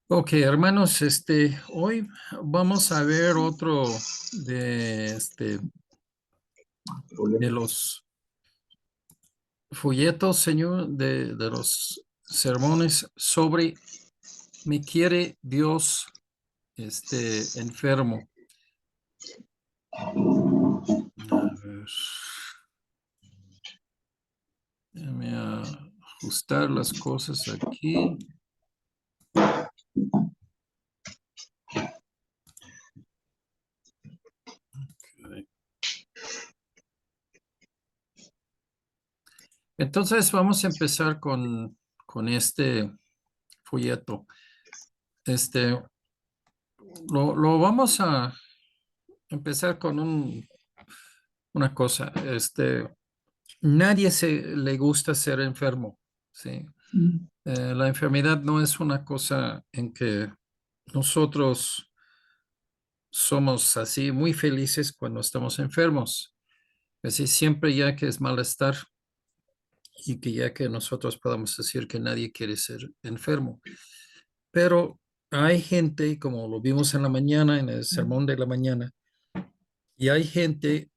Ok, hermanos, hoy vamos a ver otro de los folletos, señor, de los sermones sobre ¿me quiere Dios, enfermo? A ver, déjame ajustar las cosas aquí. Ok. Entonces vamos a empezar con este folleto. Este, lo vamos a empezar con una cosa. Nadie le gusta ser enfermo, ¿sí? La enfermedad no es una cosa en que nosotros somos así muy felices cuando estamos enfermos. Así siempre ya que es malestar y que ya que nosotros podamos decir que nadie quiere ser enfermo. Pero hay gente, como lo vimos en la mañana, en el sermón de la mañana, y hay gente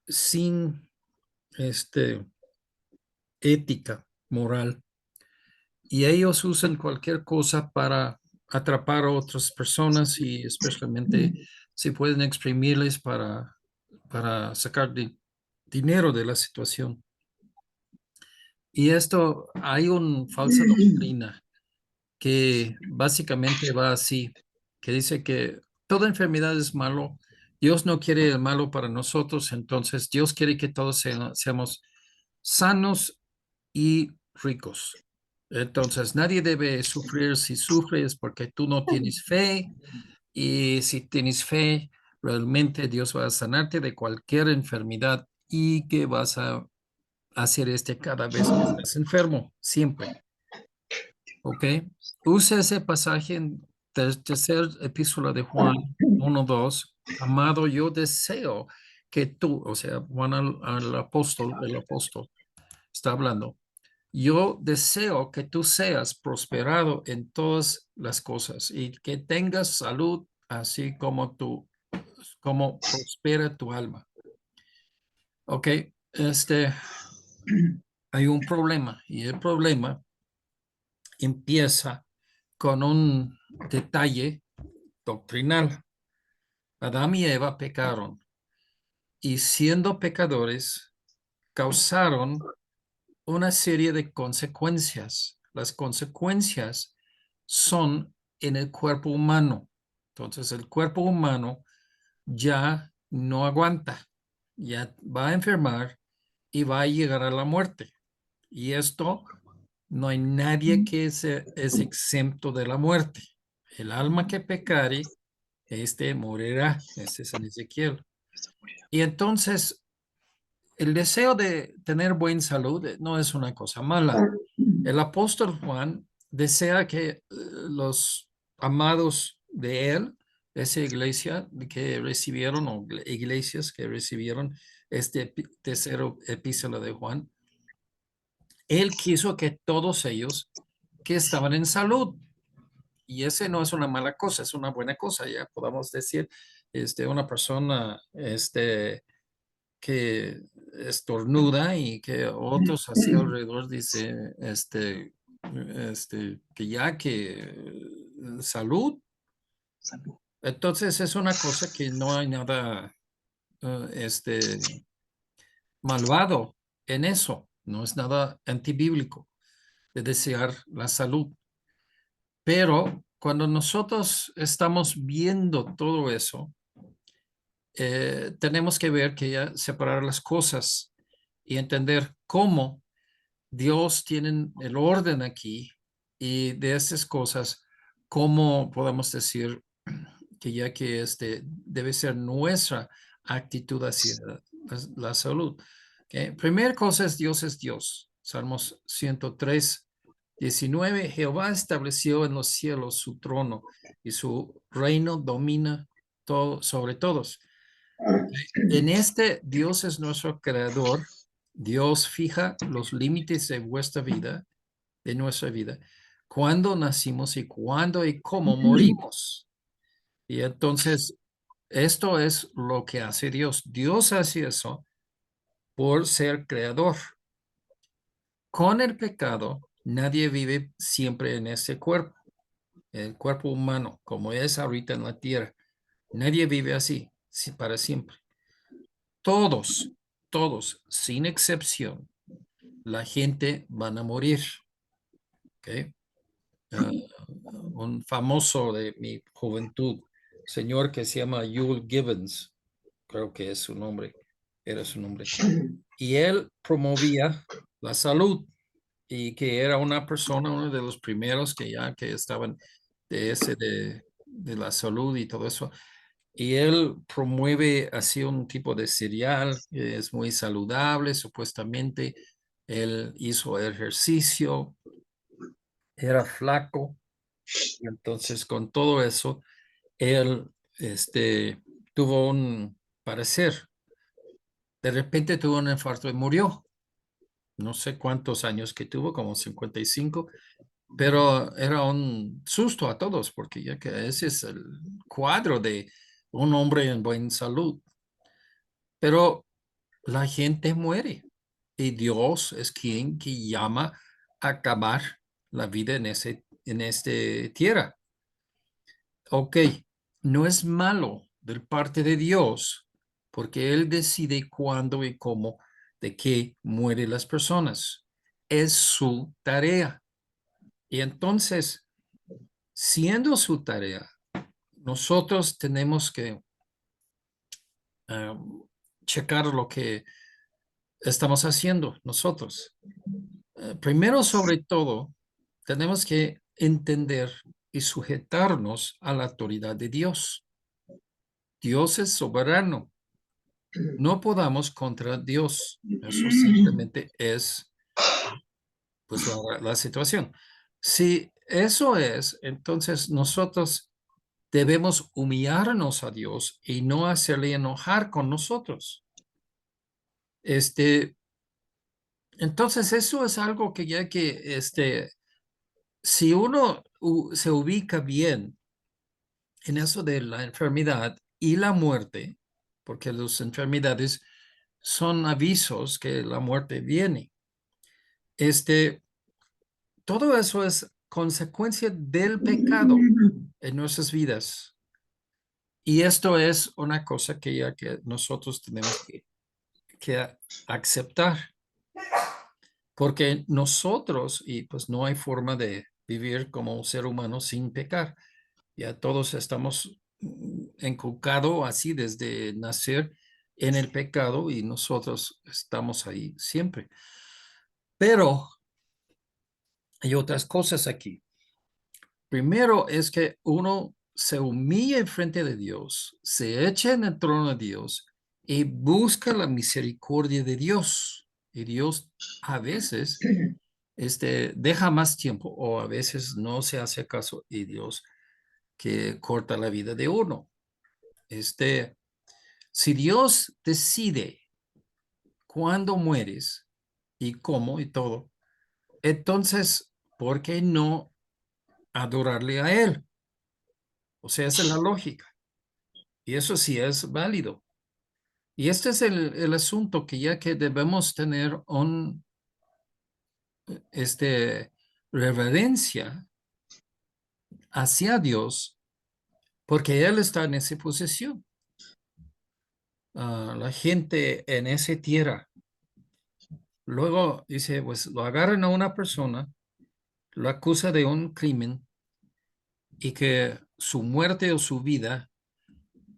sin ética moral y ellos usan cualquier cosa para atrapar a otras personas y especialmente si pueden exprimirles para sacar dinero de la situación. Y esto, hay una falsa doctrina que básicamente va así, que dice que toda enfermedad es malo, Dios no quiere el malo para nosotros, entonces Dios quiere que todos seamos sanos y ricos. Entonces, nadie debe sufrir. Si sufres porque tú no tienes fe, y si tienes fe, realmente Dios va a sanarte de cualquier enfermedad y que vas a hacer cada vez que estás enfermo, siempre. ¿Ok? Usa ese pasaje en tercer epístola de Juan 1:2. Amado, yo deseo que tú, o sea, Juan al apóstol, el apóstol, está hablando. Yo deseo que tú seas prosperado en todas las cosas y que tengas salud, así como como prospera tu alma. Ok, este, hay un problema y el problema empieza con un detalle doctrinal. Adán y Eva pecaron y siendo pecadores causaron una serie de consecuencias. Las consecuencias son en el cuerpo humano. Entonces el cuerpo humano ya no aguanta, ya va a enfermar y va a llegar a la muerte. Y esto no hay nadie que es exento de la muerte. El alma que pecare, morirá. Ese es en Ezequiel. Y entonces el deseo de tener buena salud no es una cosa mala. El apóstol Juan desea que los amados de él, esa iglesia que recibieron, o iglesias que recibieron tercero epístola de Juan, él quiso que todos ellos que estaban en salud, y ese no es una mala cosa, es una buena cosa, ya podamos decir, una persona, que estornuda y que otros así alrededor dice, que ya que salud. Entonces es una cosa que no hay nada, malvado en eso, no es nada antibíblico de desear la salud. Pero cuando nosotros estamos viendo todo eso, tenemos que ver que ya separar las cosas y entender cómo Dios tiene el orden aquí y de esas cosas, cómo podemos decir que ya que debe ser nuestra actitud hacia la salud. Okay. Primera cosa es Dios. Salmos 103:19. Jehová estableció en los cielos su trono y su reino domina todo sobre todos. En Dios es nuestro creador. Dios fija los límites de vuestra vida, de nuestra vida, cuándo nacimos y cuándo y cómo morimos. Y entonces, esto es lo que hace Dios. Dios hace eso por ser creador. Con el pecado, nadie vive siempre en ese cuerpo, el cuerpo humano, como es ahorita en la tierra. Nadie vive así, para siempre. Todos, sin excepción, la gente van a morir. ¿Ok? Ah, un famoso de mi juventud, señor que se llama Yule Gibbons, creo que es su nombre, era su nombre. Y él promovía la salud y que era una persona, uno de los primeros que ya que estaban de la salud y todo eso. Y él promueve así un tipo de cereal que es muy saludable, supuestamente. Él hizo ejercicio, era flaco, y entonces con todo eso, él tuvo un parecer. De repente tuvo un infarto y murió. No sé cuántos años que tuvo, como 55, pero era un susto a todos, porque ya que ese es el cuadro de un hombre en buena salud. Pero la gente muere y Dios es quien que llama a acabar la vida en este tierra. Ok, no es malo de parte de Dios, porque Él decide cuándo y cómo, de qué mueren las personas. Es su tarea. Y entonces, siendo su tarea, nosotros tenemos que checar lo que estamos haciendo nosotros. Primero, sobre todo, tenemos que entender y sujetarnos a la autoridad de Dios. Dios es soberano. No podamos contra Dios. Eso simplemente es pues la situación. Si eso es, entonces nosotros debemos humillarnos a Dios y no hacerle enojar con nosotros. Entonces eso es algo que ya que si uno se ubica bien en eso de la enfermedad y la muerte, porque las enfermedades son avisos que la muerte viene. Todo eso es consecuencia del pecado en nuestras vidas. Y esto es una cosa que ya que nosotros tenemos que aceptar, porque nosotros, y pues no hay forma de vivir como un ser humano sin pecar. Ya todos estamos inculcados así desde nacer en el pecado y nosotros estamos ahí siempre. Pero hay otras cosas aquí. Primero es que uno se humilla en frente de Dios, se echa en el trono de Dios y busca la misericordia de Dios. Y Dios a veces deja más tiempo o a veces no se hace caso y Dios que corta la vida de uno. Si Dios decide cuándo mueres y cómo y todo, entonces, ¿por qué no adorarle a Él? O sea, esa es la lógica. Y eso sí es válido. Y este es el asunto que ya que debemos tener reverencia hacia Dios, porque Él está en esa posición. La gente en esa tierra, luego dice, pues lo agarran a una persona, lo acusa de un crimen y que su muerte o su vida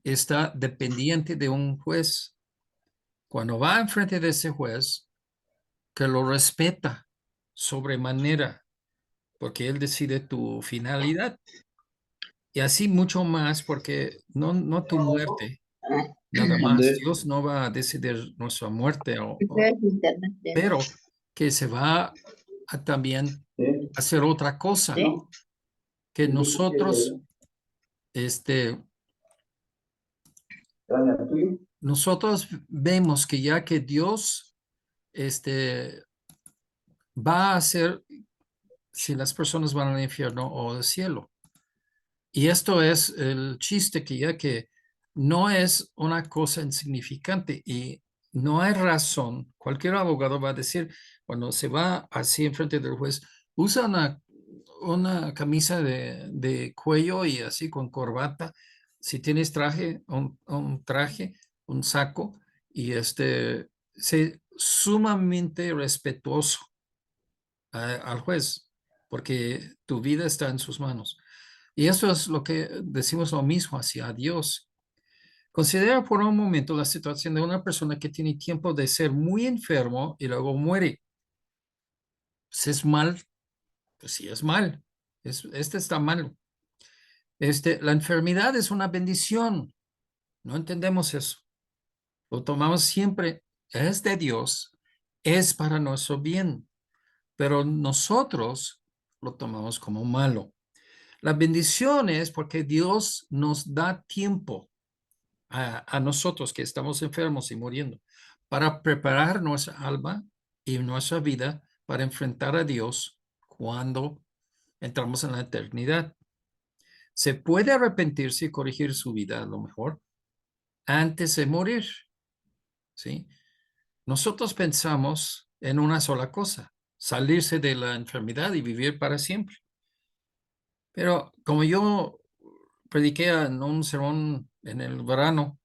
está dependiente de un juez. Cuando va enfrente de ese juez, que lo respeta sobremanera, porque él decide tu finalidad. Y así mucho más, porque no tu muerte, nada más. ¿Dónde? Dios no va a decidir nuestra muerte, ¿Qué internet de? pero que se va a también ¿Sí? hacer otra cosa, ¿Sí? que este, nosotros vemos que ya que Dios va a hacer si las personas van al infierno o al cielo. Y esto es el chiste, que ya que no es una cosa insignificante y no hay razón. Cualquier abogado va a decir, cuando se va así enfrente del juez, usa una camisa de cuello y así con corbata. Si tienes traje, un traje, un saco, y sé sumamente respetuoso al juez, porque tu vida está en sus manos. Y eso es lo que decimos lo mismo hacia Dios. Considera por un momento la situación de una persona que tiene tiempo de ser muy enfermo y luego muere. Pues es mal, pues sí es mal. Este está mal. La enfermedad es una bendición. No entendemos eso. Lo tomamos siempre, es de Dios, es para nuestro bien, pero nosotros lo tomamos como malo. La bendición es porque Dios nos da tiempo a nosotros que estamos enfermos y muriendo, para preparar nuestra alma y nuestra vida para enfrentar a Dios cuando entramos en la eternidad. Se puede arrepentirse y corregir su vida a lo mejor antes de morir, ¿sí? Nosotros pensamos en una sola cosa: salirse de la enfermedad y vivir para siempre. Pero como yo prediqué en un sermón en el verano,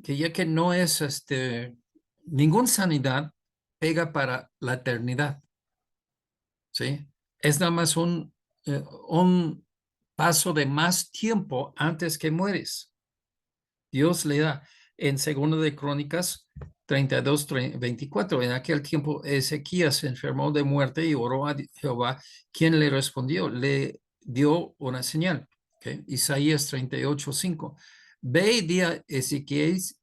que ya que no es ninguna sanidad pega para la eternidad, ¿sí? Es nada más un paso de más tiempo antes que mueres. Dios le da en Segundo de Crónicas 32, 24. En aquel tiempo Ezequías se enfermó de muerte y oró a Jehová, quien le respondió, le dio una señal. ¿Okay? Isaías 38, 5. Ve y di a Ezequías,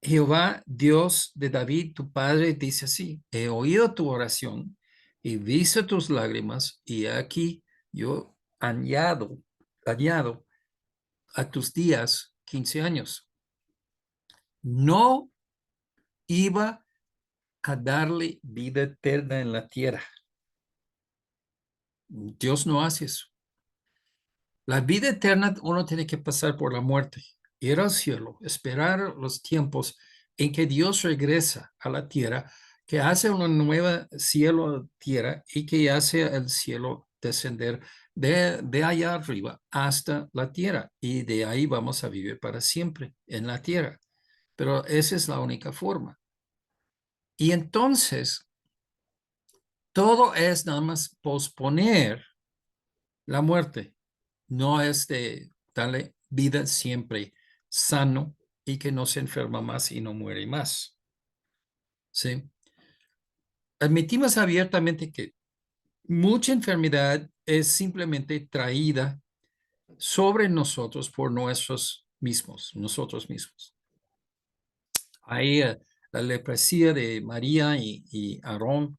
Jehová, Dios de David, tu padre, dice así: he oído tu oración y visto tus lágrimas, y aquí yo añado a tus días 15 años. No iba a darle vida eterna en la tierra. Dios no hace eso. La vida eterna, uno tiene que pasar por la muerte, ir al cielo, esperar los tiempos en que Dios regresa a la tierra, que hace una nueva cielo, tierra, y que hace el cielo descender de allá arriba hasta la tierra, y de ahí vamos a vivir para siempre en la tierra. Pero esa es la única forma. Y entonces, todo es nada más posponer la muerte. No es de darle vida siempre sano y que no se enferma más y no muere más. ¿Sí? Admitimos abiertamente que mucha enfermedad es simplemente traída sobre nosotros por nosotros mismos. Hay la leprosía de María y Aarón,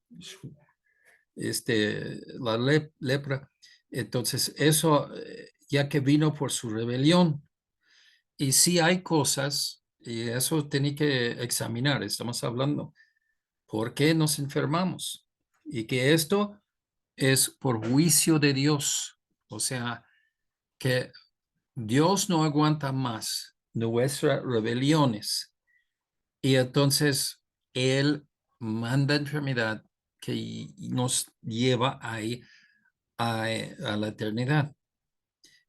lepra. Entonces, eso ya que vino por su rebelión. Y sí hay cosas, y eso tiene que examinar. Estamos hablando, ¿por qué nos enfermamos? Y que esto es por juicio de Dios. O sea, que Dios no aguanta más nuestras rebeliones. Y entonces Él manda enfermedad que nos lleva ahí a la eternidad.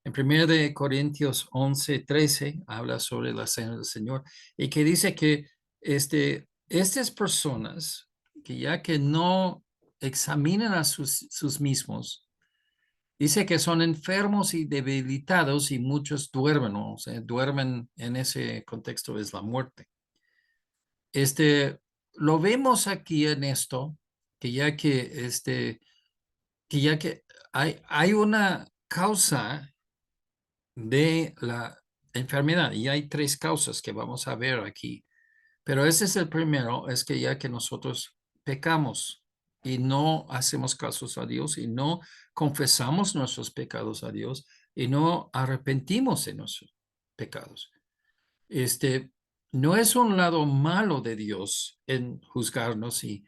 En 1 de Corintios 11, 13 habla sobre la cena del Señor, y que dice que estas personas que ya que no examinan a sus mismos, dice que son enfermos y debilitados, y muchos duermen, ¿no? O sea, duermen en ese contexto es la muerte. Lo vemos aquí en esto, que ya que hay una causa de la enfermedad, y hay tres causas que vamos a ver aquí, pero ese es el primero, es que ya que nosotros pecamos y no hacemos casos a Dios y no confesamos nuestros pecados a Dios y no arrepentimos de nuestros pecados. no es un lado malo de Dios en juzgarnos y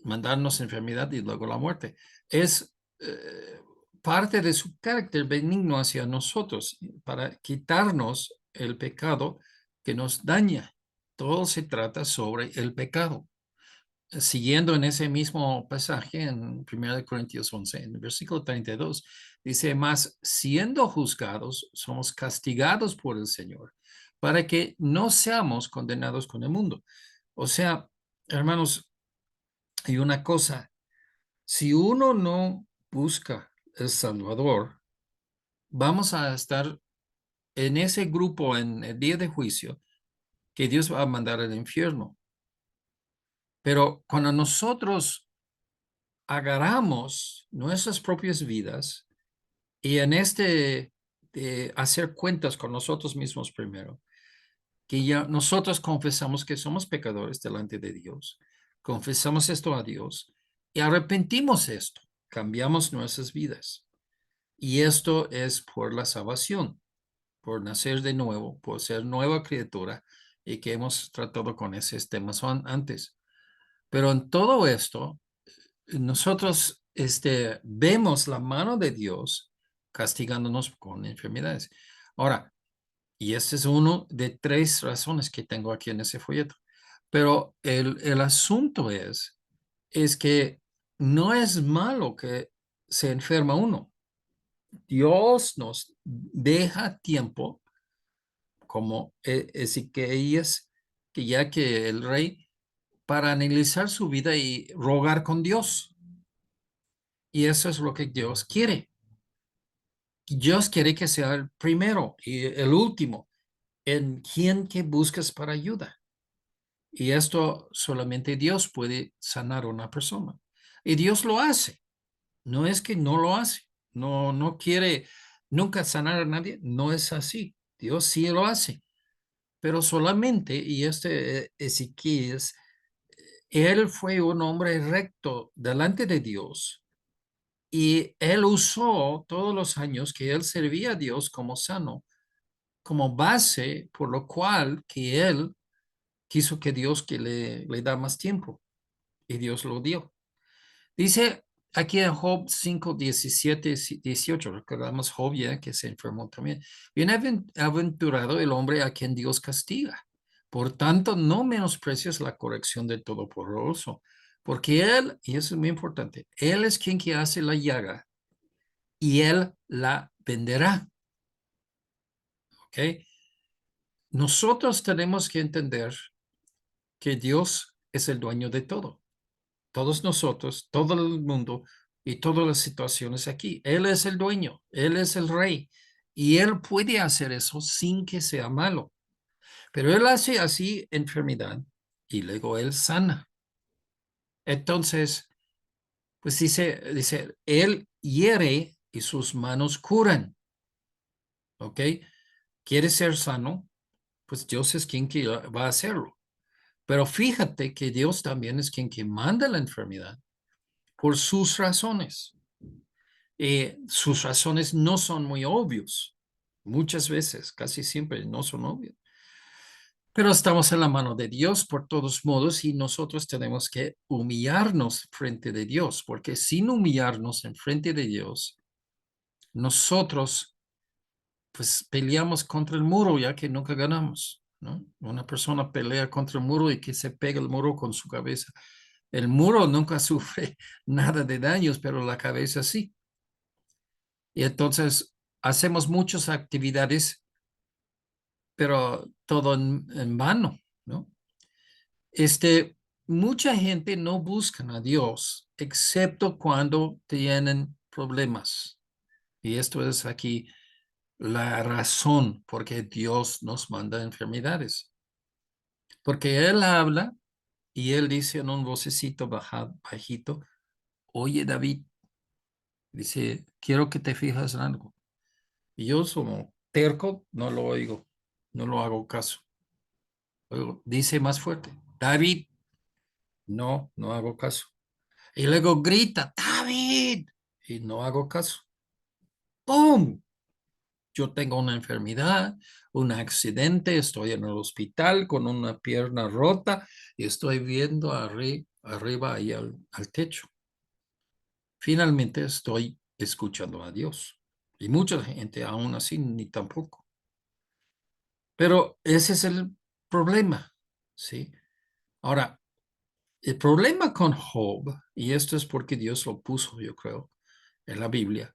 mandarnos enfermedad y luego la muerte. Es parte de su carácter benigno hacia nosotros para quitarnos el pecado que nos daña. Todo se trata sobre el pecado. Siguiendo en ese mismo pasaje en 1 Corintios 11, en el versículo 32, dice, más siendo juzgados, somos castigados por el Señor para que no seamos condenados con el mundo. O sea, hermanos, hay una cosa, si uno no busca el Salvador, vamos a estar en ese grupo en el día de juicio que Dios va a mandar al infierno. Pero cuando nosotros agarramos nuestras propias vidas y en de hacer cuentas con nosotros mismos primero, que ya nosotros confesamos que somos pecadores delante de Dios, confesamos esto a Dios y arrepentimos esto, cambiamos nuestras vidas. Y esto es por la salvación, por nacer de nuevo, por ser nueva criatura y que hemos tratado con esos temas antes. Pero en todo esto, nosotros vemos la mano de Dios castigándonos con enfermedades. Ahora, y este es uno de tres razones que tengo aquí en ese folleto. Pero el asunto es que no es malo que se enferma uno. Dios nos deja tiempo, como Ezequías, que ya que el rey, para analizar su vida y rogar con Dios. Y eso es lo que Dios quiere. Dios quiere que sea el primero y el último en quien que buscas para ayuda. Y esto solamente Dios puede sanar a una persona. Y Dios lo hace. No es que no lo hace. No, no quiere nunca sanar a nadie. No es así. Dios sí lo hace. Pero solamente, y Ezequías, él fue un hombre recto delante de Dios. Y él usó todos los años que él servía a Dios como sano, como base por lo cual que él quiso que Dios que le da más tiempo. Y Dios lo dio. Dice aquí en Job 5, 17, 18, recordamos Job ya que se enfermó también. Bienaventurado el hombre a quien Dios castiga. Por tanto, no menosprecies la corrección del Todopoderoso, porque Él, y eso es muy importante, Él es quien que hace la llaga y Él la venderá. ¿Ok? Nosotros tenemos que entender que Dios es el dueño de todo. Todos nosotros, todo el mundo y todas las situaciones aquí. Él es el dueño, Él es el rey y Él puede hacer eso sin que sea malo. Pero Él hace así enfermedad y luego Él sana. Entonces, pues dice, Él hiere y sus manos curan. ¿Ok? ¿Quiere ser sano? Pues Dios es quien que va a hacerlo. Pero fíjate que Dios también es quien que manda la enfermedad por sus razones. Sus razones no son muy obvios. Muchas veces, casi siempre no son obvios. Pero estamos en la mano de Dios por todos modos y nosotros tenemos que humillarnos frente de Dios, porque sin humillarnos en frente de Dios, nosotros pues peleamos contra el muro ya que nunca ganamos, ¿no? Una persona pelea contra el muro y que se pega el muro con su cabeza. El muro nunca sufre nada de daños, pero la cabeza sí. Y entonces hacemos muchas actividades, pero todo en vano, ¿no? Mucha gente no busca a Dios, excepto cuando tienen problemas. Y esto es aquí la razón por qué Dios nos manda enfermedades. Porque Él habla y Él dice en un vocecito bajito, oye David, dice, quiero que te fijas en algo. Y yo como terco no lo oigo, no lo hago caso. Luego dice más fuerte, David, no hago caso. Y luego grita, David, y no hago caso. ¡Pum! Yo tengo una enfermedad, un accidente, estoy en el hospital con una pierna rota y estoy viendo arriba ahí al techo. Finalmente estoy escuchando a Dios. Y mucha gente aún así ni tampoco. Pero ese es el problema, ¿sí? Ahora, el problema con Job, y esto es porque Dios lo puso, yo creo, en la Biblia,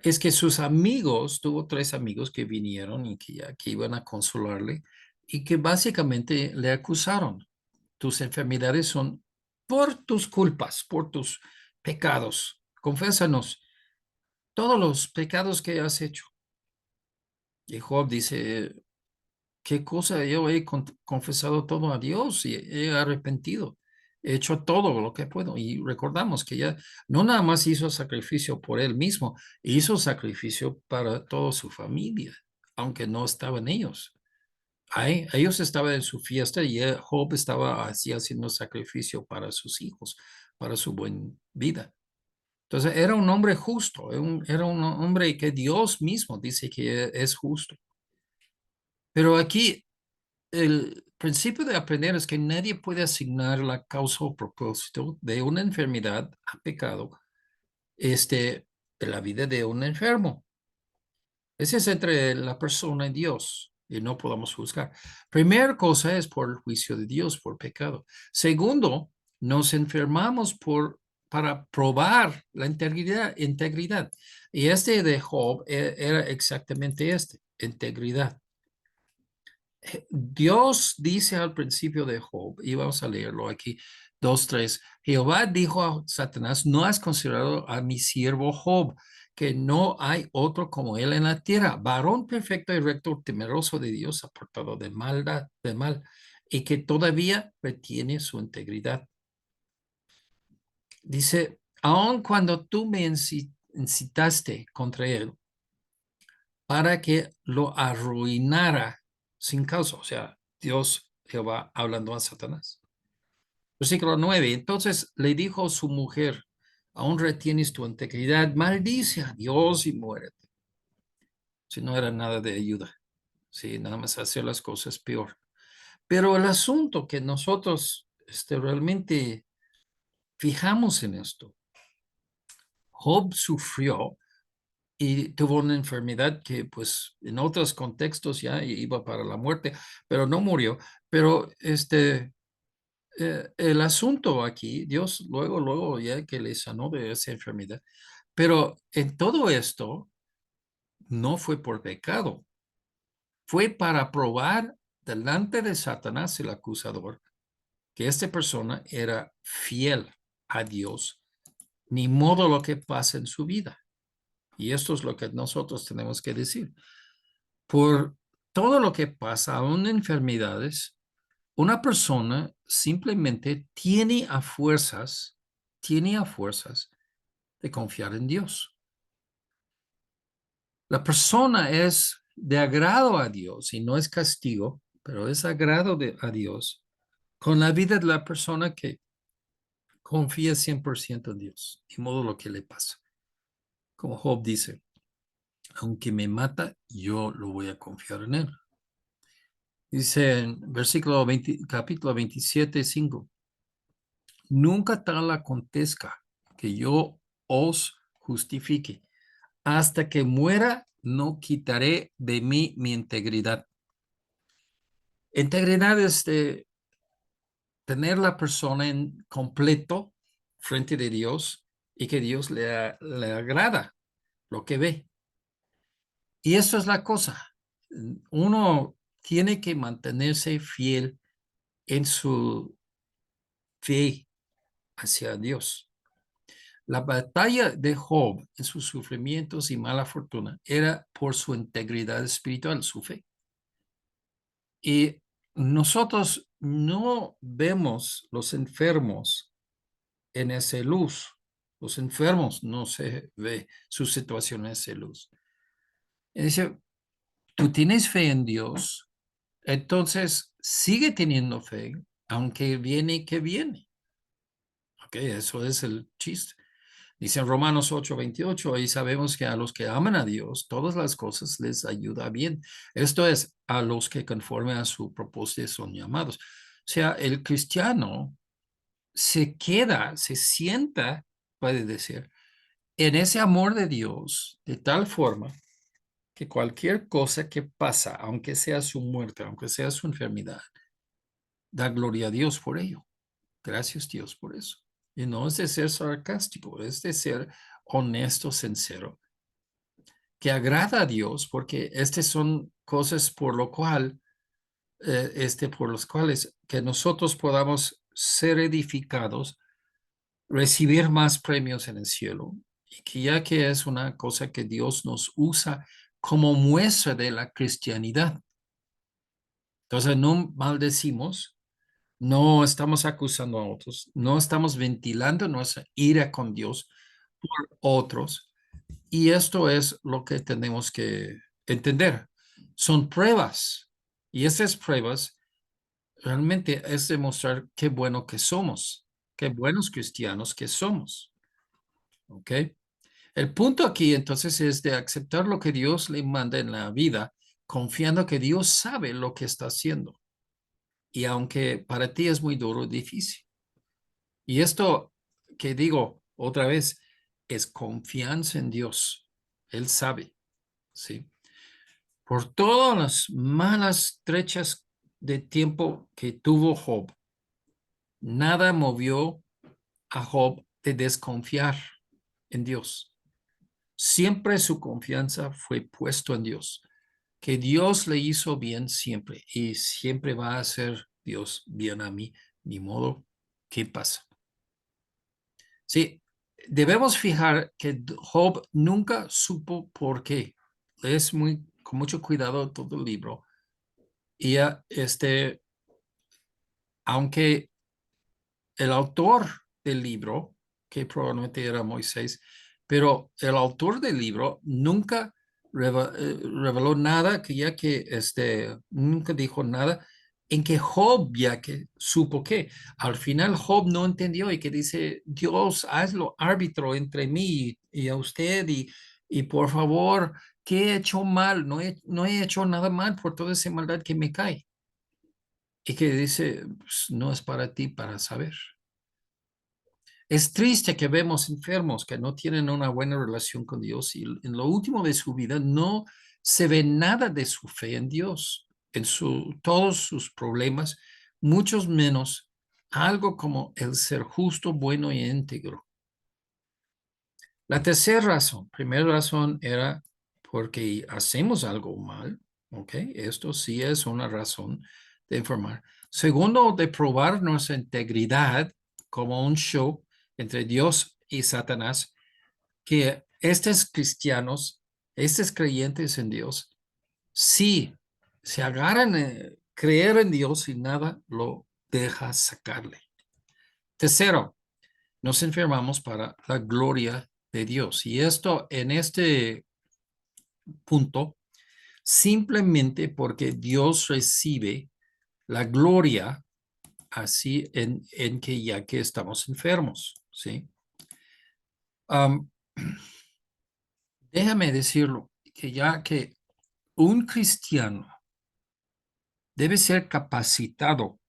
es que sus amigos, tuvo tres amigos que vinieron y que iban a consolarle y que básicamente le acusaron. Tus enfermedades son por tus culpas, por tus pecados. Confésanos todos los pecados que has hecho. Y Job dice, ¿qué cosa? Yo he confesado todo a Dios y he arrepentido. He hecho todo lo que puedo. Y recordamos que ya no nada más hizo sacrificio por él mismo, hizo sacrificio para toda su familia, aunque no estaban ellos. Ellos estaban en su fiesta y Job estaba así haciendo sacrificio para sus hijos, para su buena vida. Entonces era un hombre justo, era un hombre que Dios mismo dice que es justo. Pero aquí el principio de aprender es que nadie puede asignar la causa o propósito de una enfermedad a pecado, de la vida de un enfermo. Ese es entre la persona y Dios y no podemos juzgar. Primera cosa es por el juicio de Dios, por pecado. Segundo, nos enfermamos para probar la integridad. Y este de Job era exactamente integridad. Dios dice al principio de Job, y vamos a leerlo aquí, 2:3. Jehová dijo a Satanás, no has considerado a mi siervo Job, que no hay otro como él en la tierra, varón perfecto y recto, temeroso de Dios, apartado de maldad, de mal, y que todavía retiene su integridad. Dice, aun cuando tú me incitaste contra él para que lo arruinara sin causa, o sea, Dios Jehová hablando a Satanás. Versículo 9. Entonces le dijo su mujer, aún retienes tu integridad, maldice a Dios y muérete. Si no era nada de ayuda, si nada más hacer las cosas peor. Pero el asunto que nosotros realmente fijamos en esto, Job sufrió y tuvo una enfermedad que pues en otros contextos ya iba para la muerte, pero no murió. Pero el asunto aquí, Dios luego ya que le sanó de esa enfermedad, pero en todo esto no fue por pecado, fue para probar delante de Satanás el acusador que esta persona era fiel a Dios, ni modo lo que pasa en su vida. Y esto es lo que nosotros tenemos que decir. Por todo lo que pasa, aún enfermedades, una persona simplemente tiene a fuerzas de confiar en Dios. La persona es de agrado a Dios y no es castigo, pero es agrado a Dios con la vida de la persona que confía 100% en Dios, y modo lo que le pasa. Como Job dice, aunque me mata, yo lo voy a confiar en él. Dice en versículo 20, capítulo 27:5, nunca tal acontezca que yo os justifique. Hasta que muera, no quitaré de mí mi integridad. Integridad es de tener la persona en completo frente de Dios y que Dios le agrada lo que ve. Y eso es la cosa. Uno tiene que mantenerse fiel en su fe hacia Dios. La batalla de Job en sus sufrimientos y mala fortuna era por su integridad espiritual, su fe. Y nosotros no vemos los enfermos en esa luz. Los enfermos no se ve su situación en esa luz. Y dice, tú tienes fe en Dios, entonces sigue teniendo fe, aunque viene que viene. Ok, eso es el chiste. Dice en Romanos 8:28, y sabemos que a los que aman a Dios, todas las cosas les ayuda bien. Esto es, a los que conforme a su propósito son llamados. O sea, el cristiano se queda, se sienta, puede decir, en ese amor de Dios, de tal forma que cualquier cosa que pasa, aunque sea su muerte, aunque sea su enfermedad, da gloria a Dios por ello. Gracias Dios por eso. Y no es de ser sarcástico, es de ser honesto, sincero, que agrada a Dios, porque estas son cosas por lo cual, por los cuales que nosotros podamos ser edificados, recibir más premios en el cielo, y que ya que es una cosa que Dios nos usa como muestra de la cristianidad. Entonces no maldecimos, no estamos acusando a otros, no estamos ventilando nuestra ira con Dios por otros. Y esto es lo que tenemos que entender. Son pruebas. Y esas pruebas realmente es demostrar qué bueno que somos, qué buenos cristianos que somos. ¿Ok? El punto aquí entonces es de aceptar lo que Dios le manda en la vida, confiando que Dios sabe lo que está haciendo. Y aunque para ti es muy duro, difícil. Y esto que digo otra vez es confianza en Dios. Él sabe, ¿sí? Por todas las malas trechas de tiempo que tuvo Job, nada movió a Job de desconfiar en Dios. Siempre su confianza fue puesto en Dios, que Dios le hizo bien siempre y siempre va a hacer Dios bien a mí, ni modo, ¿qué pasa? Sí, debemos fijar que Job nunca supo por qué. Es muy, con mucho cuidado todo el libro. Y aunque el autor del libro, que probablemente era Moisés, pero el autor del libro nunca reveló nada, que ya que nunca dijo nada en que Job ya que supo que al final Job no entendió y que dice, Dios, hazlo árbitro entre mí y a usted y por favor, ¿qué he hecho mal? No he hecho nada mal por toda esa maldad que me cae. Y que dice, pues, no es para ti para saber. Es triste que vemos enfermos que no tienen una buena relación con Dios y en lo último de su vida no se ve nada de su fe en Dios, en todos sus problemas, muchos menos algo como el ser justo, bueno y íntegro. La tercera razón, primera razón era porque hacemos algo mal, ¿ok? Esto sí es una razón de informar. Segundo, de probar nuestra integridad como un show entre Dios y Satanás, que estos cristianos, estos creyentes en Dios, sí se agarran a creer en Dios y nada lo deja sacarle. Tercero, nos enfermamos para la gloria de Dios. Y esto en este punto, simplemente porque Dios recibe la gloria así en que ya que estamos enfermos, ¿sí? Um, déjame decirlo, que ya que un cristiano debe ser capacitado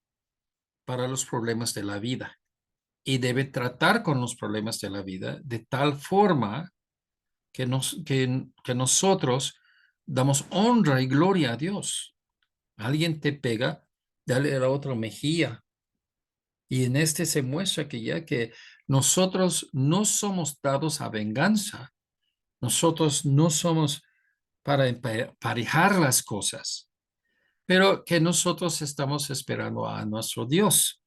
para los problemas de la vida y debe tratar con los problemas de la vida de tal forma que nosotros damos honra y gloria a Dios. Alguien te pega, dale a la otra mejilla. Y en este se muestra que ya que nosotros no somos dados a venganza, nosotros no somos para emparejar las cosas, pero que nosotros estamos esperando a nuestro Dios.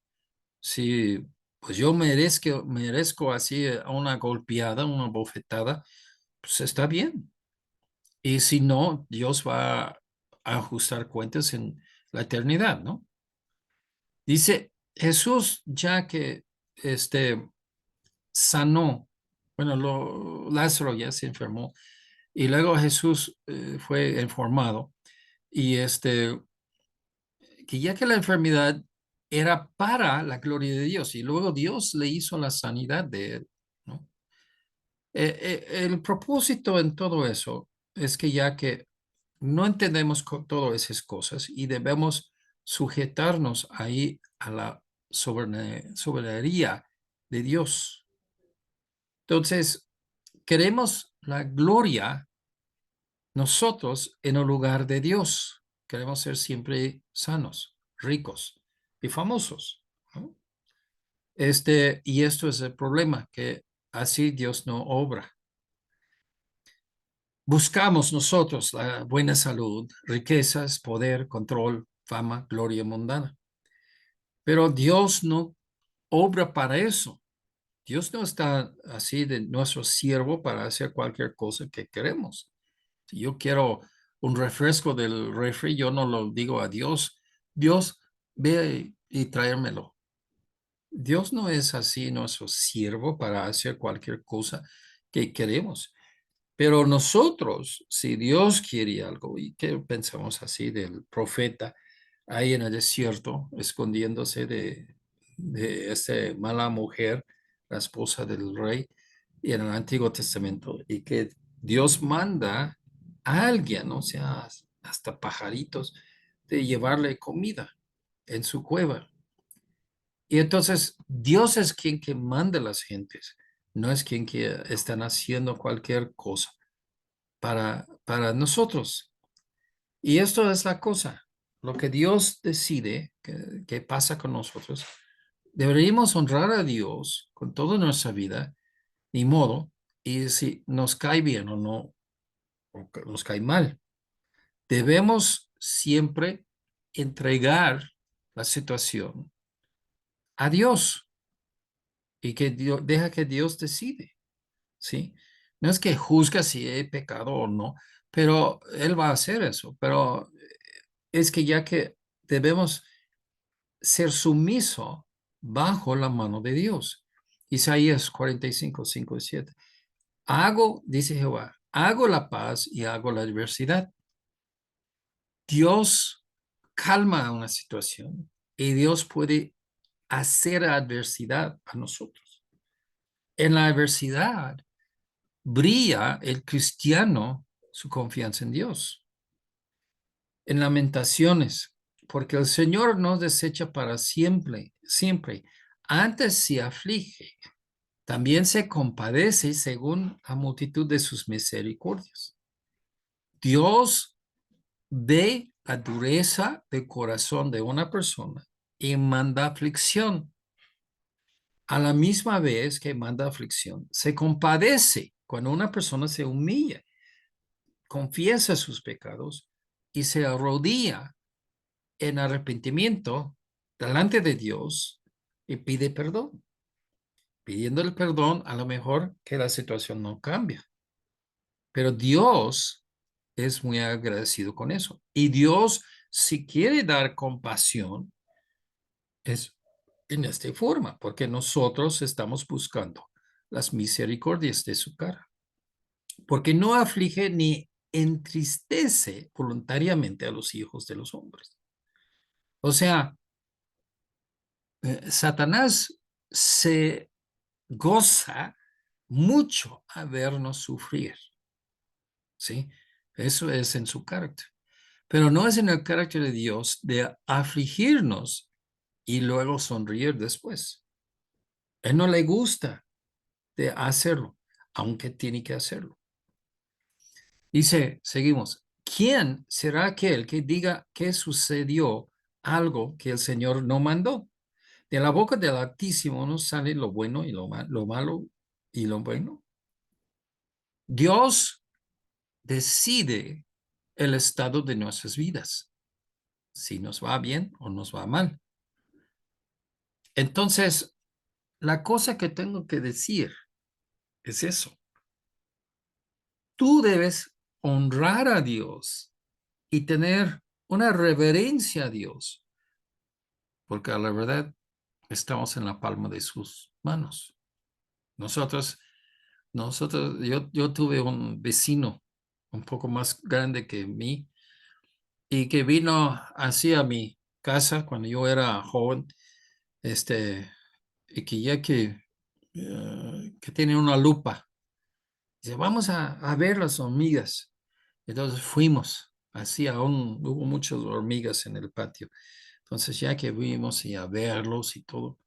Si pues yo merezco así una golpeada, una bofetada, pues está bien. Y si no, Dios va a ajustar cuentas en la eternidad, ¿no? Dice Jesús, ya que sanó, bueno, Lázaro ya se enfermó, y luego Jesús fue informado, y que ya que la enfermedad era para la gloria de Dios, y luego Dios le hizo la sanidad de él, ¿no? El propósito en todo eso es que ya que no entendemos todas esas cosas y debemos sujetarnos ahí a la soberanía de Dios. Entonces, queremos la gloria nosotros en el lugar de Dios. Queremos ser siempre sanos, ricos y famosos, ¿no? Y esto es el problema, que así Dios no obra. Buscamos nosotros la buena salud, riquezas, poder, control, fama, gloria mundana. Pero Dios no obra para eso. Dios no está así de nuestro siervo para hacer cualquier cosa que queremos. Si yo quiero un refresco del refri, yo no lo digo a Dios. Dios, ve y tráemelo. Dios no es así nuestro siervo para hacer cualquier cosa que queremos. Pero nosotros, si Dios quiere algo, ¿y qué pensamos así del profeta ahí en el desierto, escondiéndose de esa mala mujer, la esposa del rey, y en el Antiguo Testamento, y que Dios manda a alguien, o sea, hasta pajaritos, de llevarle comida en su cueva? Y entonces Dios es quien que manda a las gentes, no es quien que están haciendo cualquier cosa para nosotros. Y esto es la cosa. Lo que Dios decide que pasa con nosotros, deberíamos honrar a Dios con toda nuestra vida, ni modo, y si nos cae bien o no, o que nos cae mal, debemos siempre entregar la situación a Dios y que Dios, deja que Dios decide, ¿sí? No es que juzga si he pecado o no, pero Él va a hacer eso, pero es que ya que debemos ser sumiso bajo la mano de Dios. Isaías 45, 5 y 7. Hago, dice Jehová, hago la paz y hago la adversidad. Dios calma una situación y Dios puede hacer adversidad a nosotros. En la adversidad brilla el cristiano su confianza en Dios. En Lamentaciones, porque el Señor no desecha para siempre, siempre. Antes se aflige, también se compadece según la multitud de sus misericordias. Dios ve la dureza del corazón de una persona y manda aflicción. A la misma vez que manda aflicción, se compadece cuando una persona se humilla, confiesa sus pecados y se arrodilla en arrepentimiento delante de Dios y pide perdón. Pidiendo el perdón, a lo mejor que la situación no cambia. Pero Dios es muy agradecido con eso. Y Dios, si quiere dar compasión, es en esta forma, porque nosotros estamos buscando las misericordias de su cara. Porque no aflige ni entristece voluntariamente a los hijos de los hombres. O sea, Satanás se goza mucho a vernos sufrir, ¿sí? Eso es en su carácter. Pero no es en el carácter de Dios de afligirnos y luego sonreír después. A él no le gusta de hacerlo, aunque tiene que hacerlo. Dice, seguimos, ¿quién será aquel que diga que sucedió algo que el Señor no mandó? De la boca del Altísimo no sale lo bueno y lo malo y lo bueno. Dios decide el estado de nuestras vidas, si nos va bien o nos va mal. Entonces, la cosa que tengo que decir es eso. Tú debes honrar a Dios y tener una reverencia a Dios, porque a la verdad estamos en la palma de sus manos. Nosotros, yo tuve un vecino un poco más grande que mí y que vino así a mi casa cuando yo era joven, y que ya que tiene una lupa Dice, vamos a ver las hormigas. Entonces fuimos, así aún hubo muchas hormigas en el patio. Entonces ya que fuimos y a verlos y todo.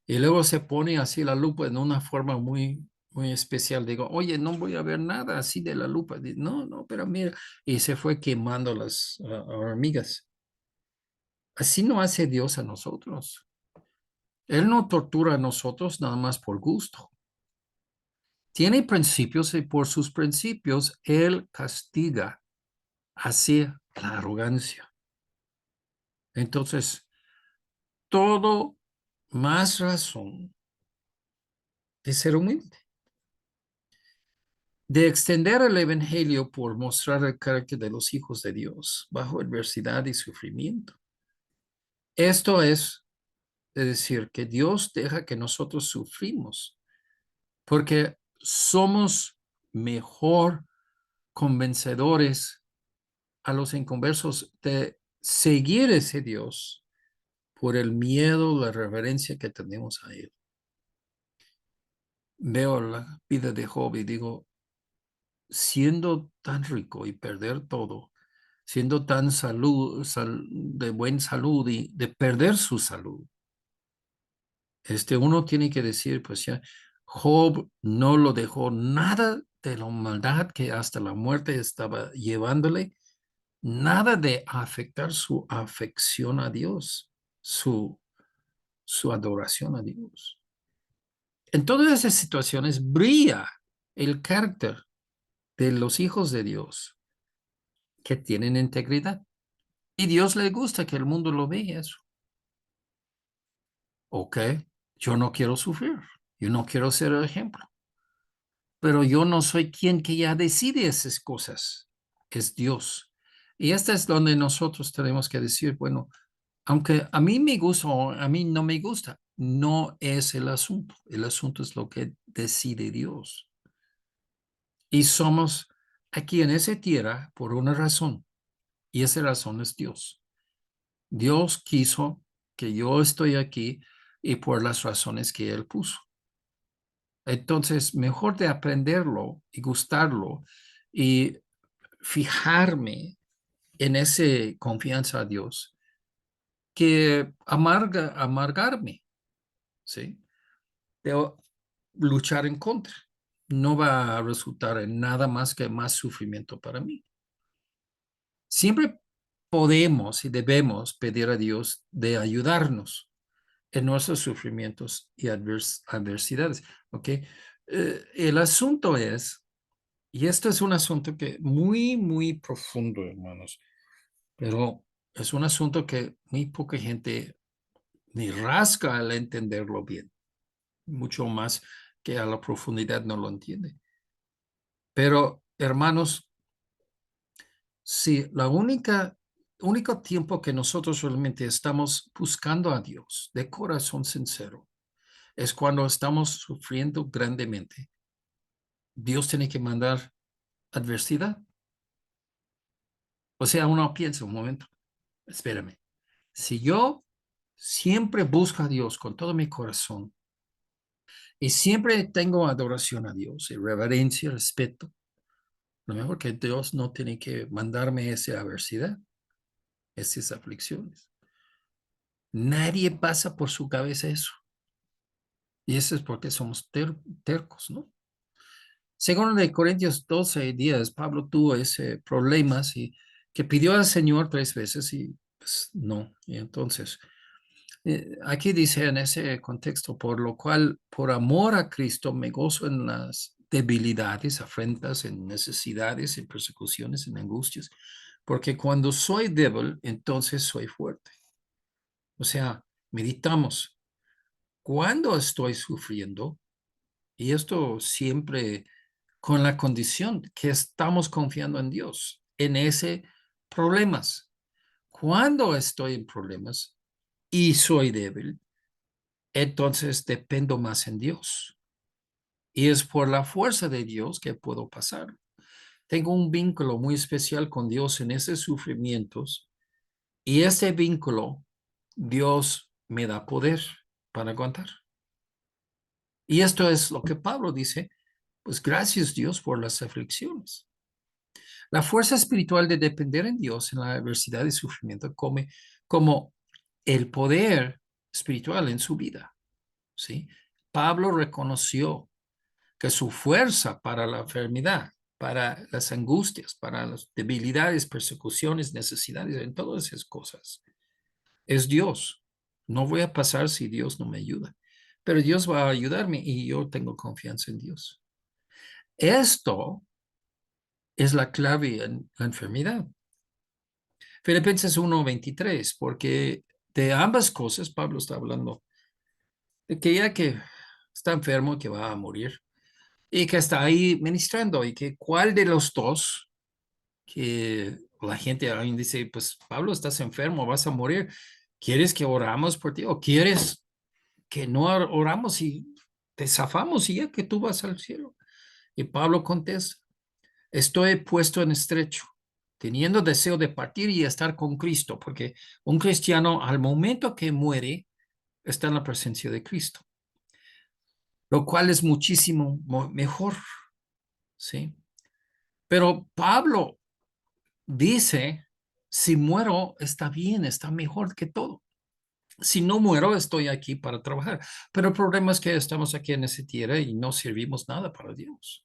Y luego se pone así la lupa en una forma muy especial. Digo, oye, no voy a ver nada así de la lupa. No, no, pero mira. Y se fue quemando las hormigas. Así no hace Dios a nosotros. Él no tortura a nosotros nada más por gusto. Tiene principios y por sus principios Él castiga hacia la arrogancia. Entonces, todo más razón de ser humilde, de extender el Evangelio por mostrar el carácter de los hijos de Dios bajo adversidad y sufrimiento. Esto es decir, que Dios deja que nosotros sufrimos porque somos mejor convencedores a los inconversos de seguir ese Dios por el miedo, la reverencia que tenemos a Él. Veo la vida de Job y digo, siendo tan rico y perder todo, siendo tan de buena salud y de perder su salud, uno tiene que decir, pues ya, Job no lo dejó nada de la maldad que hasta la muerte estaba llevándole, nada de afectar su afección a Dios, su adoración a Dios. En todas esas situaciones brilla el carácter de los hijos de Dios que tienen integridad. Y Dios le gusta que el mundo lo vea eso. Ok, yo no quiero sufrir, yo no quiero ser el ejemplo, pero yo no soy quien que ya decide esas cosas, es Dios. Y esta es donde nosotros tenemos que decir, bueno, aunque a mí me gusta o a mí no me gusta, no es el asunto es lo que decide Dios. Y somos aquí en esa tierra por una razón, y esa razón es Dios. Dios quiso que yo estoy aquí y por las razones que Él puso. Entonces, mejor de aprenderlo y gustarlo y fijarme en esa confianza a Dios que amargarme, ¿sí? De luchar en contra. No va a resultar en nada más que más sufrimiento para mí. Siempre podemos y debemos pedir a Dios de ayudarnos en nuestros sufrimientos y adversidades. ¿Ok? El asunto es, y esto es un asunto que muy profundo, hermanos, pero es un asunto que muy poca gente ni rasca al entenderlo bien, mucho más que a la profundidad no lo entiende. Pero, hermanos, si único tiempo que nosotros realmente estamos buscando a Dios de corazón sincero es cuando estamos sufriendo grandemente. Dios tiene que mandar adversidad. O sea, uno piensa un momento, espérame, si yo siempre busco a Dios con todo mi corazón y siempre tengo adoración a Dios y reverencia, respeto, lo mejor que Dios no tiene que mandarme esa adversidad, esas aflicciones. Nadie pasa por su cabeza eso. Y eso es porque somos tercos, ¿no? Según de Corintios 12:10, Pablo tuvo ese problema que pidió al Señor 3 veces y pues no. Y entonces, aquí dice en ese contexto, por lo cual, por amor a Cristo, me gozo en las debilidades, afrentas, en necesidades, en persecuciones, en angustias, porque cuando soy débil, entonces soy fuerte. O sea, meditamos, cuando estoy sufriendo, y esto siempre con la condición que estamos confiando en Dios, en ese problemas. Cuando estoy en problemas y soy débil, entonces dependo más en Dios. Y es por la fuerza de Dios que puedo pasar. Tengo un vínculo muy especial con Dios en esos sufrimientos y ese vínculo Dios me da poder para aguantar. Y esto es lo que Pablo dice, Pues gracias Dios por las aflicciones. La fuerza espiritual de depender en Dios en la adversidad y sufrimiento como el poder espiritual en su vida. ¿Sí? Pablo reconoció que su fuerza para la enfermedad, para las angustias, para las debilidades, persecuciones, necesidades, en todas esas cosas, es Dios. No voy a pasar si Dios no me ayuda, pero Dios va a ayudarme y yo tengo confianza en Dios. Esto es la clave en la enfermedad. Filipenses 1:23, porque de ambas cosas Pablo está hablando, de que ya que está enfermo, que va a morir, y que está ahí ministrando, y que cuál de los dos, que la gente ahí dice, pues Pablo, estás enfermo, vas a morir, ¿quieres que oramos por ti o quieres que no oramos y te zafamos y ya que tú vas al cielo? Y Pablo contesta, estoy puesto en estrecho, teniendo deseo de partir y estar con Cristo, porque un cristiano al momento que muere está en la presencia de Cristo, lo cual es muchísimo mejor, ¿sí? Pero Pablo dice, si muero, está bien, está mejor que todo. Si no muero, estoy aquí para trabajar. Pero el problema es que estamos aquí en esa tierra y no servimos nada para Dios.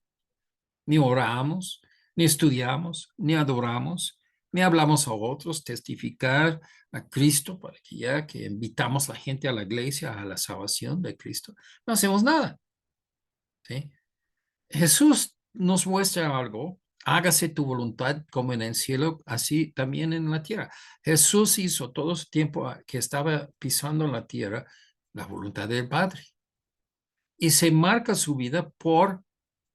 Ni oramos, ni estudiamos, ni adoramos, ni hablamos a otros, testificar a Cristo para que ya que invitamos a la gente a la iglesia, a la salvación de Cristo. No hacemos nada. ¿Sí? Jesús nos muestra algo. Hágase tu voluntad como en el cielo, así también en la tierra. Jesús hizo todo su tiempo que estaba pisando la tierra la voluntad del Padre. Y se marca su vida por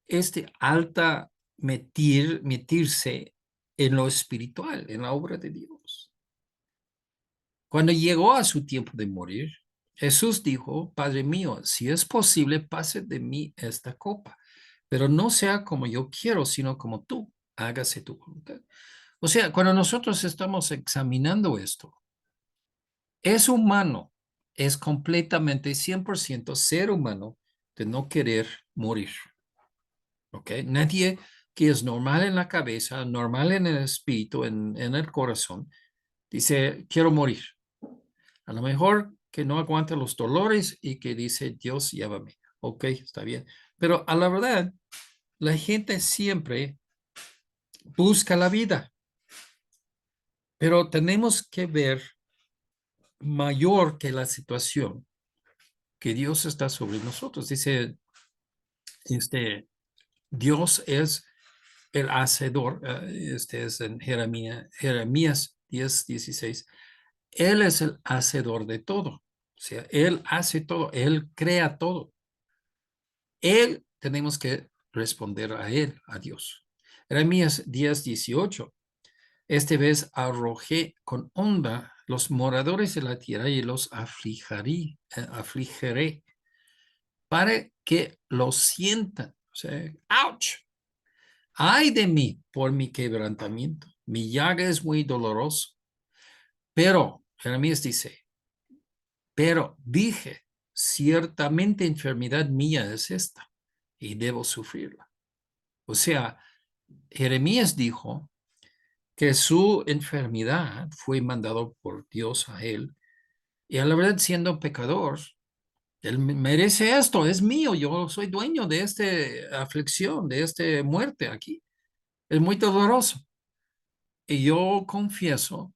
este alta metirse en lo espiritual, en la obra de Dios. Cuando llegó a su tiempo de morir, Jesús dijo, Padre mío, si es posible, pase de mí esta copa, pero no sea como yo quiero, sino como tú, hágase tu voluntad. O sea, cuando nosotros estamos examinando esto, es humano, es completamente 100% ser humano de no querer morir. ¿Ok? Nadie que es normal en la cabeza, normal en el espíritu, en el corazón, dice, quiero morir. A lo mejor que no aguanta los dolores y que dice, Dios, llévame. Ok, está bien. Pero a la verdad, la gente siempre busca la vida. Pero tenemos que ver mayor que la situación, que Dios está sobre nosotros. Dice, Dios es el hacedor, este es en Jeremías 10:16. Él es el hacedor de todo. O sea, Él hace todo, Él crea todo. Él tenemos que responder a Él, a Dios. Jeremías 10:18. Esta vez arrojé con honra los moradores de la tierra y los afligiré para que lo sientan. O sea, ouch. Ay de mí por mi quebrantamiento. Mi llaga es muy doloroso. Pero, Jeremías dice, pero dije, ciertamente enfermedad mía es esta y debo sufrirla. O sea, Jeremías dijo que su enfermedad fue mandado por Dios a él y a la verdad siendo pecador, él merece esto, es mío, yo soy dueño de esta aflicción, de esta muerte aquí. Es muy doloroso. Y yo confieso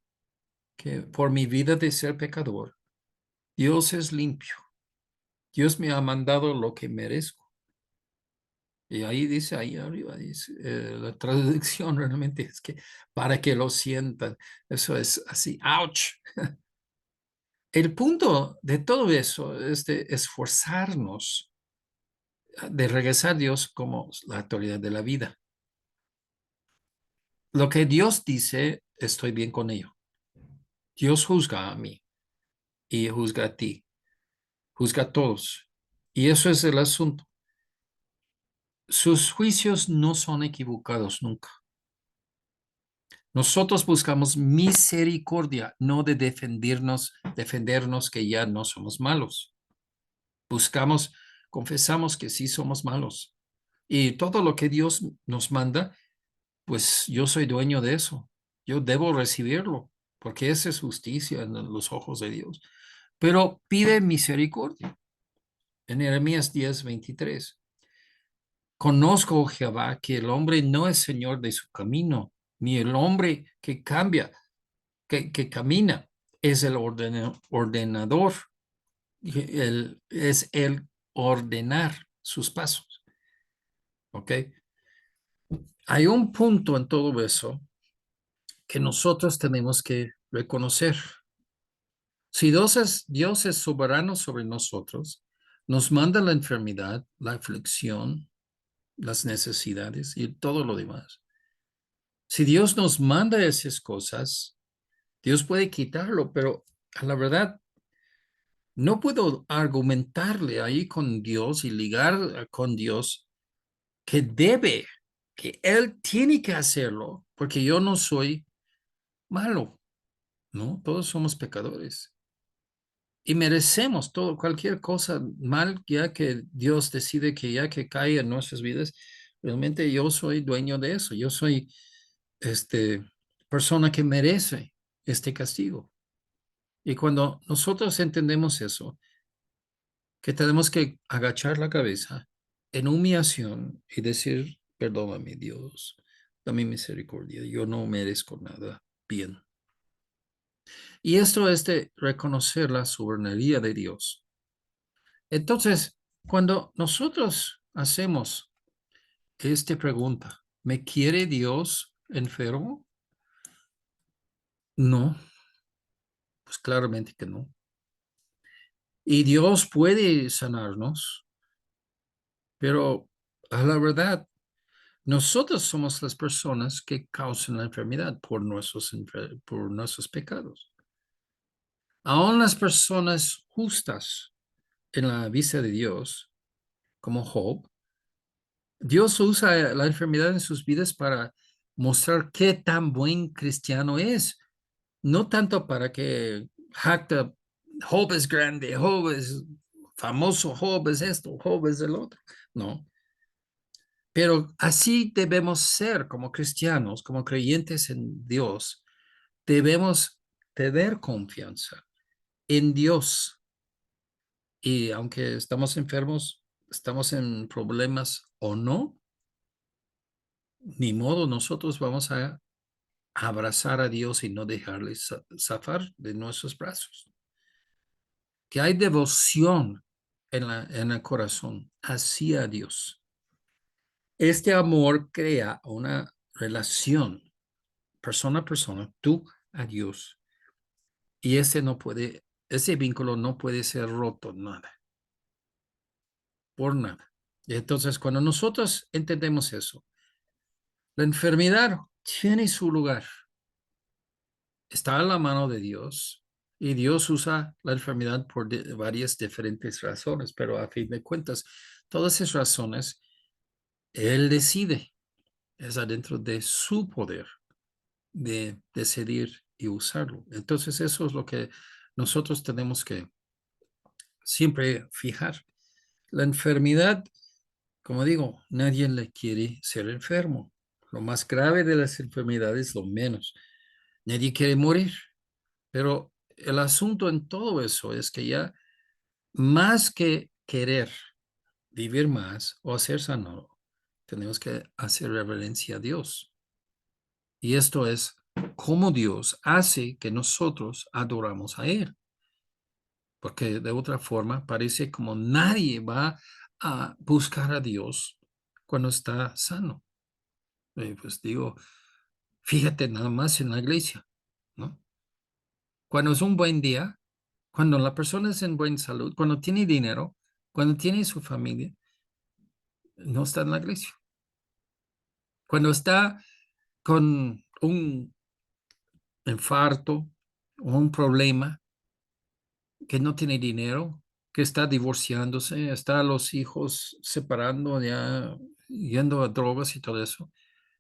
que por mi vida de ser pecador, Dios es limpio. Dios me ha mandado lo que merezco. Y ahí dice, ahí arriba, dice, la traducción realmente es que para que lo sientan. Eso es así, ouch. El punto de todo eso es de esforzarnos de regresar a Dios como la autoridad de la vida. Lo que Dios dice, estoy bien con ello. Dios juzga a mí y juzga a ti, juzga a todos. Y eso es el asunto. Sus juicios no son equivocados nunca. Nosotros buscamos misericordia, no de defendernos que ya no somos malos. Buscamos, confesamos que sí somos malos Y todo lo que Dios nos manda, pues yo soy dueño de eso. Yo debo recibirlo, porque esa es justicia en los ojos de Dios. Pero pide misericordia. En Jeremías 10:23. Conozco, oh Jehová, que el hombre no es señor de su camino, ni el hombre que cambia, que camina, es el ordenador, es el ordenar sus pasos. ¿Ok? Hay un punto en todo eso que nosotros tenemos que reconocer. Si Dios es soberano sobre nosotros, nos manda la enfermedad, la aflicción, las necesidades y todo lo demás. Si Dios nos manda esas cosas, Dios puede quitarlo, pero a la verdad no puedo argumentarle ahí con Dios y ligar con Dios que debe, que Él tiene que hacerlo, porque yo no soy malo, ¿no? Todos somos pecadores y merecemos todo, cualquier cosa mal, ya que Dios decide que ya que cae en nuestras vidas, realmente yo soy dueño de eso, yo soy este persona que merece este castigo. Y cuando nosotros entendemos eso, que tenemos que agachar la cabeza en humillación y decir, perdóname Dios, dame misericordia, yo no merezco nada bien. Y esto es de reconocer la soberanía de Dios. Entonces, cuando nosotros hacemos esta pregunta, ¿me quiere Dios enfermo? No, pues claramente que no. Y Dios puede sanarnos, pero a la verdad, nosotros somos las personas que causan la enfermedad por nuestros pecados. Aún las personas justas en la vista de Dios, como Job, Dios usa la enfermedad en sus vidas para mostrar qué tan buen cristiano es. No tanto para que jacta, Job es grande, Job es famoso, Job es esto, Job es el otro. No. Pero así debemos ser como cristianos, como creyentes en Dios. Debemos tener confianza en Dios. Y aunque estamos enfermos, estamos en problemas o no, ni modo, nosotros vamos a abrazar a Dios y no dejarle zafar de nuestros brazos. Que hay devoción en el corazón hacia Dios. Este amor crea una relación persona a persona, tú a Dios. Y ese vínculo no puede ser roto, nada, por nada. Y entonces, cuando nosotros entendemos eso, la enfermedad tiene su lugar, está a la mano de Dios y Dios usa la enfermedad por varias diferentes razones, pero a fin de cuentas, todas esas razones, Él decide, es adentro de su poder de decidir y usarlo. Entonces, eso es lo que nosotros tenemos que siempre fijar. La enfermedad, como digo, nadie le quiere ser enfermo. Lo más grave de las enfermedades, lo menos. Nadie quiere morir. Pero el asunto en todo eso es que ya más que querer vivir más o ser sano, tenemos que hacer reverencia a Dios. Y esto es cómo Dios hace que nosotros adoramos a Él. Porque de otra forma parece como nadie va a buscar a Dios cuando está sano. Pues digo, fíjate nada más en la iglesia, ¿no? Cuando es un buen día, cuando la persona es en buena salud, cuando tiene dinero, cuando tiene su familia, no está en la iglesia. Cuando está con un infarto o un problema, que no tiene dinero, que está divorciándose, está los hijos separando, ya yendo a drogas y todo eso.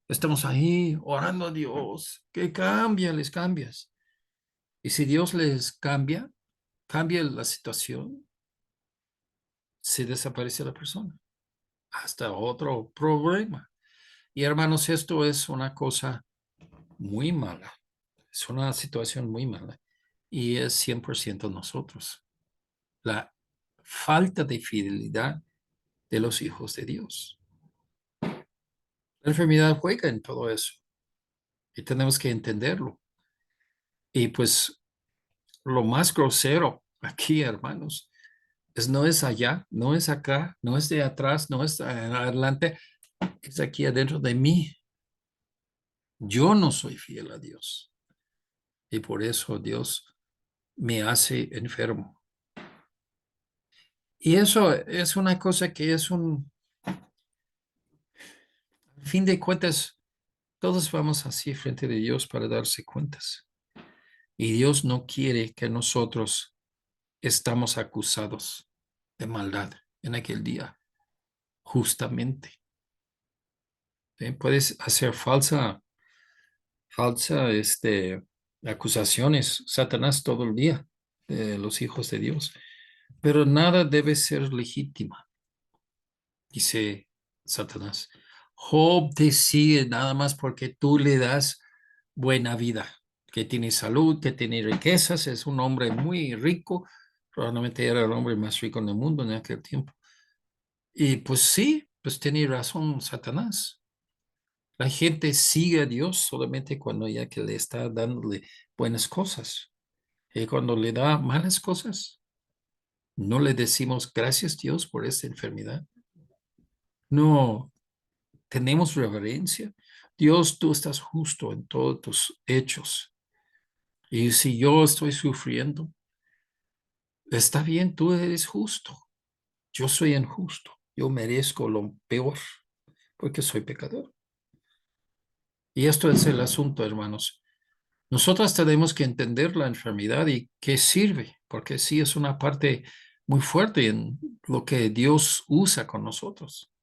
Estamos ahí orando a Dios, que cambia, les cambias. Y si Dios les cambia, cambia la situación, se desaparece la persona. hasta otro problema. Y hermanos, esto es una cosa muy mala. Es una situación muy mala. Y es 100% nosotros. La falta de fidelidad de los hijos de Dios. La enfermedad juega en todo eso. Y tenemos que entenderlo. Y pues lo más grosero aquí, hermanos, no es allá, no es acá, no es de atrás, no es adelante, es aquí adentro de mí. Yo no soy fiel a Dios y por eso Dios me hace enfermo. Y eso es una cosa que es a fin de cuentas, todos vamos así frente de Dios para darse cuentas. Y Dios no quiere que nosotros estamos acusados de maldad en aquel día, justamente. ¿Sí? Puedes hacer acusaciones, Satanás todo el día de los hijos de Dios, pero nada debe ser legítima, dice Satanás. Job te sigue nada más porque tú le das buena vida, que tiene salud, que tiene riquezas, es un hombre muy rico, probablemente era el hombre más rico en el mundo en aquel tiempo. Y pues sí, pues tiene razón Satanás. La gente sigue a Dios solamente cuando ya que le está dándole buenas cosas. Y cuando le da malas cosas, no le decimos gracias Dios por esta enfermedad. No tenemos reverencia. Dios, tú estás justo en todos tus hechos. Y si yo estoy sufriendo, está bien, tú eres justo. Yo soy injusto. Yo merezco lo peor porque soy pecador. Y esto es el asunto, hermanos. Nosotros tenemos que entender la enfermedad y qué sirve, porque sí es una parte muy fuerte en lo que Dios usa con nosotros.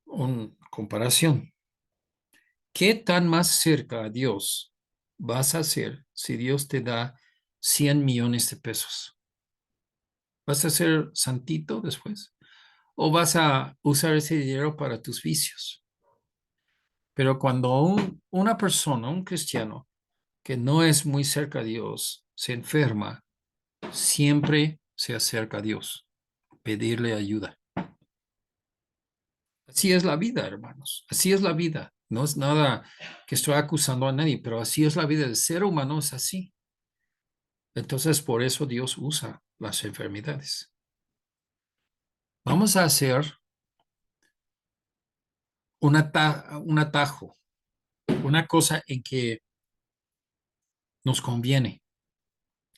En comparación, ¿qué tan más cerca a Dios vas a ser si Dios te da 100 millones de pesos? ¿Vas a ser santito después? ¿O vas a usar ese dinero para tus vicios? Pero cuando una persona, un cristiano, que no es muy cerca a Dios, se enferma, siempre se acerca a Dios, pedirle ayuda. Así es la vida, hermanos. Así es la vida. No es nada que estoy acusando a nadie, pero así es la vida. El ser humano es así. Entonces, por eso Dios usa las enfermedades. Vamos a hacer un atajo, una cosa en que nos conviene.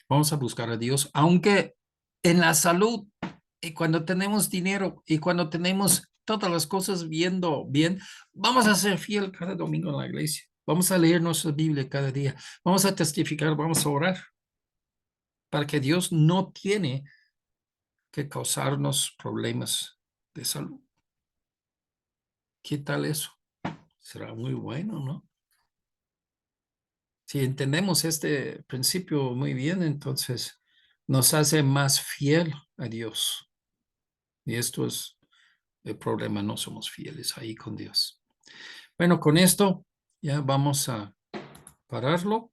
Vamos a buscar a Dios, aunque en la salud y cuando tenemos dinero y cuando tenemos todas las cosas viendo bien, vamos a ser fiel cada domingo en la iglesia. Vamos a leer nuestra Biblia cada día. Vamos a testificar, vamos a orar para que Dios no tiene que causarnos problemas de salud. ¿Qué tal eso? Será muy bueno, ¿no? Si entendemos este principio muy bien, entonces nos hace más fiel a Dios. Y esto es el problema, no somos fieles ahí con Dios. Bueno, con esto ya vamos a pararlo.